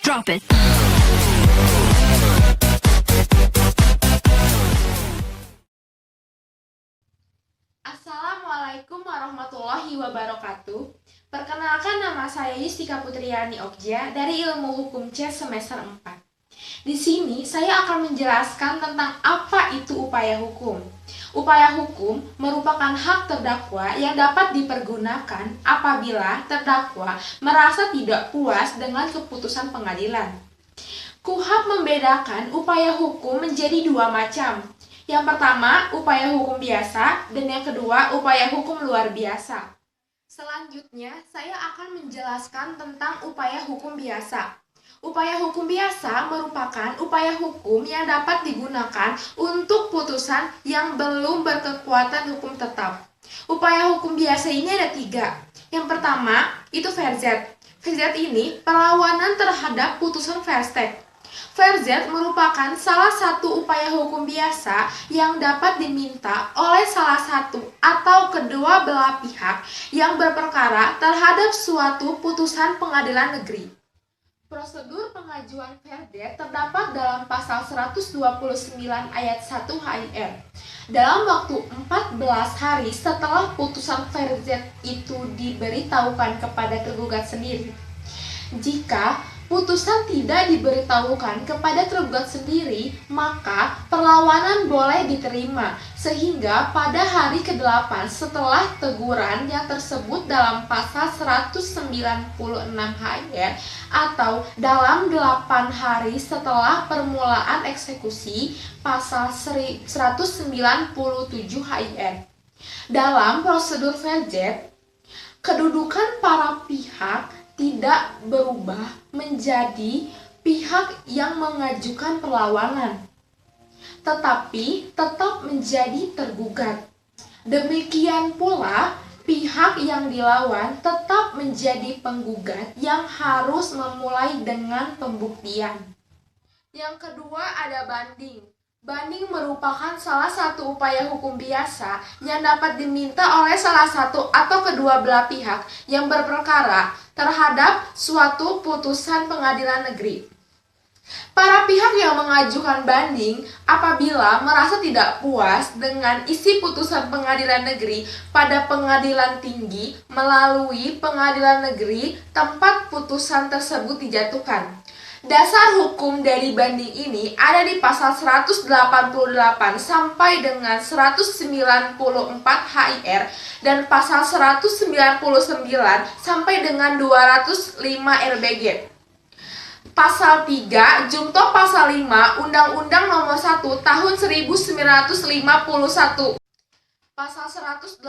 Drop it. Assalamualaikum warahmatullahi wabarakatuh. Perkenalkan, nama saya Yustika Putriani Okja dari Ilmu Hukum C semester 4. Di sini saya akan menjelaskan tentang apa itu upaya hukum. Upaya hukum merupakan hak terdakwa yang dapat dipergunakan apabila terdakwa merasa tidak puas dengan keputusan pengadilan. KUHP membedakan upaya hukum menjadi dua macam. Yang pertama, upaya hukum biasa, dan yang kedua, upaya hukum luar biasa. Selanjutnya, saya akan menjelaskan tentang upaya hukum biasa. Upaya hukum biasa merupakan upaya hukum yang dapat digunakan untuk putusan yang belum berkekuatan hukum tetap. Upaya hukum biasa ini ada 3. Yang pertama, itu verzet. Verzet ini perlawanan terhadap putusan verstek. Verzet merupakan salah satu upaya hukum biasa yang dapat diminta oleh salah satu atau kedua belah pihak yang berperkara terhadap suatu putusan pengadilan negeri. Prosedur pengajuan verzet terdapat dalam pasal 129 ayat 1 HIR. Dalam waktu 14 hari setelah putusan verzet itu diberitahukan kepada tergugat sendiri. Jika putusan tidak diberitahukan kepada tergugat sendiri, maka perlawanan boleh diterima, sehingga pada hari ke-8 setelah teguran yang tersebut dalam pasal 196 HIR atau dalam 8 hari setelah permulaan eksekusi pasal 197 HIR. Dalam prosedur verzet, kedudukan para pihak tidak berubah menjadi pihak yang mengajukan perlawanan, tetapi tetap menjadi tergugat. Demikian pula, pihak yang dilawan tetap menjadi penggugat yang harus memulai dengan pembuktian. Yang kedua ada banding. Banding merupakan salah satu upaya hukum biasa yang dapat diminta oleh salah satu atau kedua belah pihak yang berperkara terhadap suatu putusan pengadilan negeri. Para pihak yang mengajukan banding apabila merasa tidak puas dengan isi putusan pengadilan negeri pada pengadilan tinggi melalui pengadilan negeri tempat putusan tersebut dijatuhkan. Dasar hukum dari banding ini ada di pasal 188 sampai dengan 194 HIR dan pasal 199 sampai dengan 205 RBG. Pasal 3 Junto pasal 5 Undang-Undang Nomor 1 Tahun 1951. Pasal 188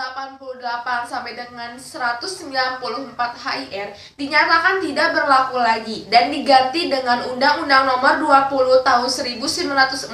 sampai dengan 194 HIR dinyatakan tidak berlaku lagi dan diganti dengan Undang-Undang Nomor 20 Tahun 1947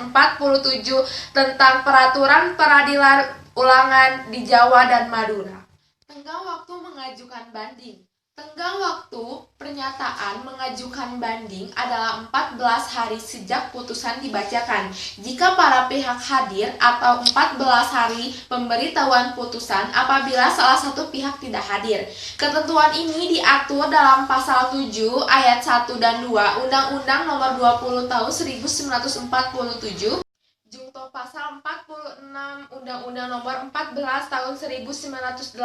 tentang Peraturan Peradilan Ulangan di Jawa dan Madura. Tenggang waktu mengajukan banding. Tenggang waktu pernyataan mengajukan banding adalah 14 hari sejak putusan dibacakan. Jika para pihak hadir atau 14 hari pemberitahuan putusan apabila salah satu pihak tidak hadir. Ketentuan ini diatur dalam pasal 7 ayat 1 dan 2 Undang-Undang Nomor 20 Tahun 1947. Junto pasal 46 Undang-Undang Nomor 14 Tahun 1985.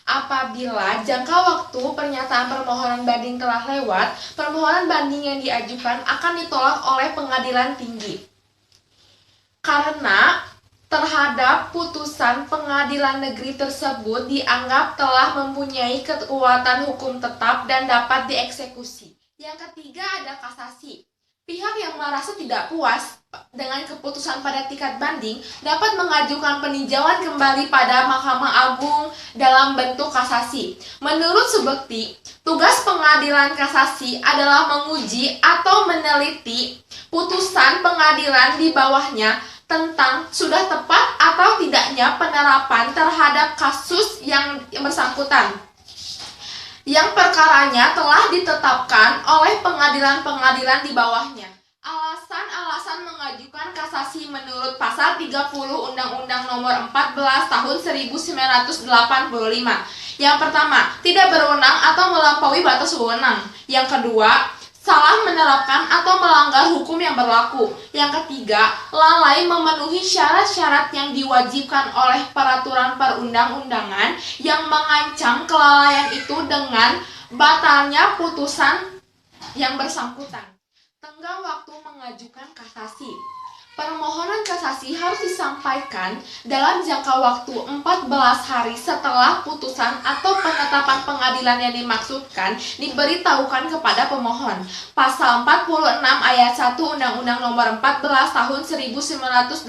Apabila jangka waktu pernyataan permohonan banding telah lewat, permohonan banding yang diajukan akan ditolak oleh pengadilan tinggi. Karena terhadap putusan pengadilan negeri tersebut dianggap telah mempunyai kekuatan hukum tetap dan dapat dieksekusi. Yang ketiga ada kasasi. Pihak yang merasa tidak puas dengan keputusan pada tingkat banding dapat mengajukan peninjauan kembali pada Mahkamah Agung dalam bentuk kasasi. Menurut Subekti, tugas pengadilan kasasi adalah menguji atau meneliti putusan pengadilan di bawahnya tentang sudah tepat atau tidaknya penerapan terhadap kasus yang bersangkutan, yang perkaranya telah ditetapkan oleh pengadilan-pengadilan di bawahnya. Alasan-alasan mengajukan kasasi menurut pasal 30 Undang-Undang Nomor 14 Tahun 1985. Yang pertama, tidak berwenang atau melampaui batas wewenang. Yang kedua, salah menerapkan atau melanggar hukum yang berlaku. Yang ketiga, lalai memenuhi syarat-syarat yang diwajibkan oleh peraturan perundang-undangan yang mengancam kelalaian itu dengan batalnya putusan yang bersangkutan. Tenggang waktu mengajukan kasasi. Permohonan kasasi harus disampaikan dalam jangka waktu 14 hari setelah putusan atau penetapan pengadilan yang dimaksudkan diberitahukan kepada pemohon. Pasal 46 ayat 1 Undang-Undang Nomor 14 Tahun 1985.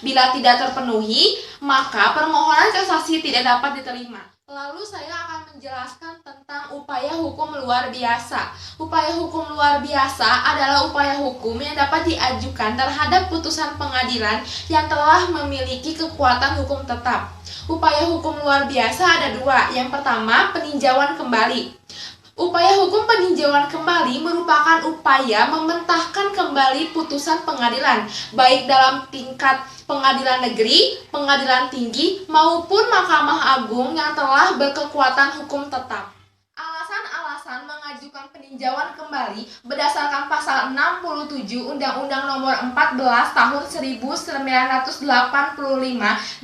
Bila tidak terpenuhi, maka permohonan kasasi tidak dapat diterima. Lalu saya akan menjelaskan tentang upaya hukum luar biasa. Upaya hukum luar biasa adalah upaya hukum yang dapat diajukan terhadap putusan pengadilan yang telah memiliki kekuatan hukum tetap. Upaya hukum luar biasa ada dua. Yang pertama, peninjauan kembali. Upaya hukum peninjauan kembali merupakan upaya mementahkan kembali putusan pengadilan, baik dalam tingkat pengadilan negeri, pengadilan tinggi, maupun Mahkamah Agung yang telah berkekuatan hukum tetap. Alasan-alasan mengajukan peninjauan kembali berdasarkan pasal 67 Undang-Undang Nomor 14 Tahun 1985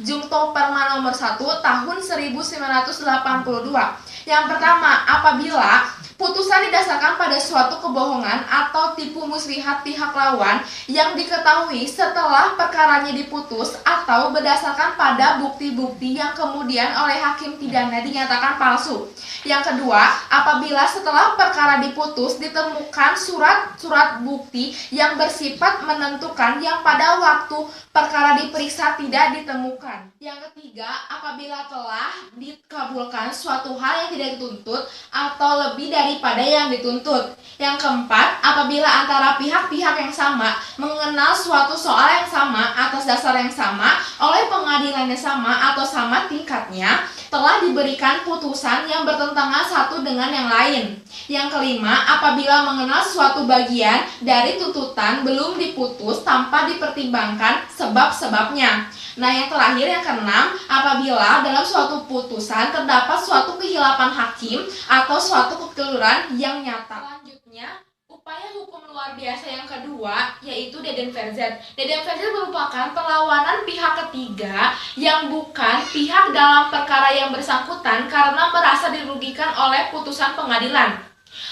Jungto Perma Nomor 1 Tahun 1982. Yang pertama, apabila putusan didasarkan pada suatu kebohongan atau tipu muslihat pihak lawan yang diketahui setelah perkaranya diputus atau berdasarkan pada bukti-bukti yang kemudian oleh hakim pidana dinyatakan palsu. Yang kedua, apabila setelah perkara diputus ditemukan surat-surat bukti yang bersifat menentukan yang pada waktu perkara diperiksa tidak ditemukan. Yang ketiga, apabila telah dikabulkan suatu hal yang tidak dituntut atau lebih daripada yang dituntut. Yang keempat, apabila antara pihak-pihak yang sama mengenal suatu soal yang sama atas dasar yang sama oleh pengadilan yang sama atau sama tingkatnya, telah diberikan putusan yang bertentangan satu dengan yang lain. Yang kelima, apabila mengenal suatu bagian dari tuntutan belum diputus tanpa dipertimbangkan sebab-sebabnya. Nah, yang terakhir, yang keenam, apabila dalam suatu putusan terdapat suatu kehilapan hakim atau suatu kekeliruan yang nyata. Selanjutnya, upaya hukum luar biasa yang kedua yaitu Dedenverset. Dedenverset merupakan perlawanan pihak ketiga yang bukan pihak dalam perkara yang bersangkutan karena merasa dirugikan oleh putusan pengadilan.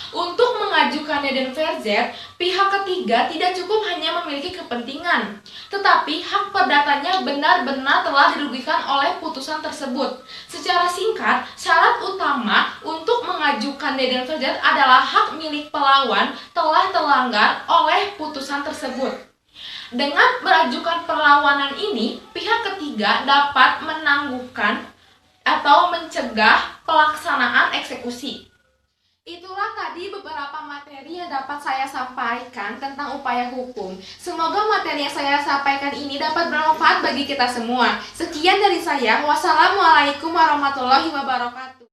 Untuk mengajukan Dedenverset, pihak ketiga tidak cukup hanya memiliki kepentingan, tetapi hak perdatanya benar-benar telah dirugikan oleh putusan tersebut. Secara singkat, syarat utama untuk mengajukan Dedenverset adalah hak milik pelawan telah terlanggar oleh putusan tersebut. Dengan mengajukan perlawanan ini, pihak ketiga dapat menangguhkan atau mencegah pelaksanaan eksekusi. Itulah tadi beberapa materi yang dapat saya sampaikan tentang upaya hukum. Semoga materi yang saya sampaikan ini dapat bermanfaat bagi kita semua. Sekian dari saya. Wassalamualaikum warahmatullahi wabarakatuh.